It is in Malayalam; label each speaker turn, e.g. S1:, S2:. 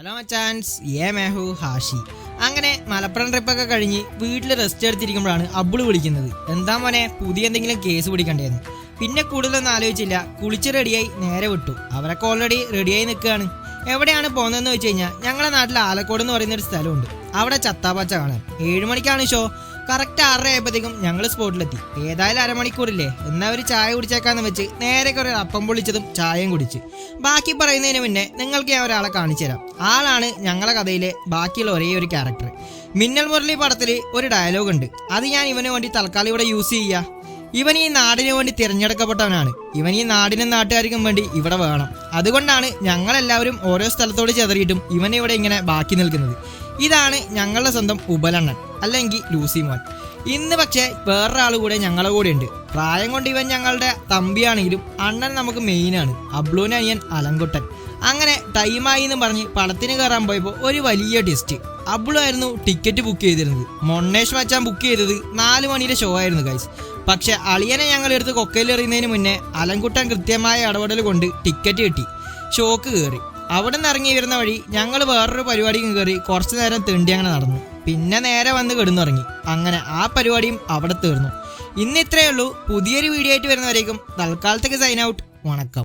S1: ഹലോ മച്ചാൻസ്, മേഹു ഹാഷി. അങ്ങനെ മലപ്പുറം ട്രിപ്പൊക്കെ കഴിഞ്ഞ് വീട്ടിൽ റെസ്റ്റ് എടുത്തിരിക്കുമ്പോഴാണ് അബ്ബുൾ വിളിക്കുന്നത്. എന്താ മോനെ, പുതിയ എന്തെങ്കിലും കേസ് പിടിക്കണ്ടേന്ന്. പിന്നെ കൂടുതലൊന്നും ആലോചിച്ചില്ല, കുളിച്ച് റെഡിയായി നേരെ വിട്ടു. അവരൊക്കെ ഓൾറെഡി റെഡിയായി നിൽക്കുകയാണ്. എവിടെയാണ് പോകുന്നതെന്ന് വെച്ച് കഴിഞ്ഞാൽ ഞങ്ങളുടെ നാട്ടിൽ ആലക്കോട് എന്ന് പറയുന്ന ഒരു സ്ഥലമുണ്ട്. അവിടെ ചത്താപ്പച്ച കാണാൻ 7 മണിക്കാണ് ഷോ. കറക്റ്റ് 6:30 ആയപ്പോഴത്തേക്കും ഞങ്ങൾ സ്പോട്ടിലെത്തി. ഏതായാലും അരമണിക്കൂറില്ലേ, എന്നാ ഒരു ചായ കുടിച്ചേക്കാന്ന് വെച്ച് നേരെ കുറെ അപ്പം പൊളിച്ചതും ചായയും കുടിച്ച്. ബാക്കി പറയുന്നതിന് മുന്നേ നിങ്ങൾക്ക് ഞാൻ ഒരാളെ കാണിച്ചു തരാം. ആളാണ് ഞങ്ങളെ കഥയിലെ ബാക്കിയുള്ള ഒരേ ഒരു ക്യാരക്ടർ. മിന്നൽ മുരളി പടത്തിൽ ഒരു ഡയലോഗ് ഉണ്ട്, അത് ഞാൻ ഇവന് വേണ്ടി തൽക്കാലം ഇവിടെ യൂസ് ചെയ്യുക. ഇവൻ ഈ നാടിന് വേണ്ടി തിരഞ്ഞെടുക്കപ്പെട്ടവനാണ്. ഇവൻ ഈ നാടിനും നാട്ടുകാർക്കും വേണ്ടി ഇവിടെ വേണം. അതുകൊണ്ടാണ് ഞങ്ങളെല്ലാവരും ഓരോ സ്ഥലത്തോട് ചെതറിയിട്ടും ഇവൻ ഇവിടെ ഇങ്ങനെ ബാക്കി നിൽക്കുന്നത്. ഇതാണ് ഞങ്ങളുടെ സ്വന്തം ഉപലണ്ണൻ, അല്ലെങ്കിൽ ലൂസി മോൻ. ഇന്ന് പക്ഷേ വേറൊരാൾ കൂടെ ഞങ്ങളുടെ കൂടെ ഉണ്ട്. പ്രായം കൊണ്ട് ഇവൻ ഞങ്ങളുടെ തമ്പിയാണെങ്കിലും അണ്ണൻ നമുക്ക് മെയിനാണ്. അബ്ലൂന് അനിയൻ അലങ്കുട്ടൻ. അങ്ങനെ ടൈമായി എന്ന് പറഞ്ഞ് പടത്തിന് കയറാൻ പോയപ്പോൾ ഒരു വലിയ ടെസ്റ്റ്. അബ്ലു ആയിരുന്നു ടിക്കറ്റ് ബുക്ക് ചെയ്തിരുന്നത്. മൊണ്ണേഷ് മച്ചാൻ ബുക്ക് ചെയ്തത് 4 മണിയുടെ ഷോ ആയിരുന്നു ഗൈസ്. പക്ഷെ അളിയനെ ഞങ്ങളെടുത്ത് കൊക്കയിലെറിയുന്നതിന് മുന്നേ അലങ്കുട്ടൻ കൃത്യമായ ഇടപെടൽ കൊണ്ട് ടിക്കറ്റ് കിട്ടി. ഷോക്ക് കയറി. അവിടെ നിന്ന് ഇറങ്ങി വരുന്ന വഴി ഞങ്ങൾ വേറൊരു പരിപാടിക്കും കയറി കുറച്ചു നേരം തെണ്ടി അങ്ങനെ നടന്നു. പിന്നെ നേരെ വന്ന് കിടന്നുറങ്ങി. അങ്ങനെ ആ പരിപാടിയും അവിടെ തീർന്നു. ഇന്ന് ഇത്രയേ ഉള്ളൂ. പുതിയൊരു വീഡിയോ ആയിട്ട് വരുന്നവരേക്കും തൽക്കാലത്തേക്ക് സൈൻ ഔട്ട്. വണക്കം.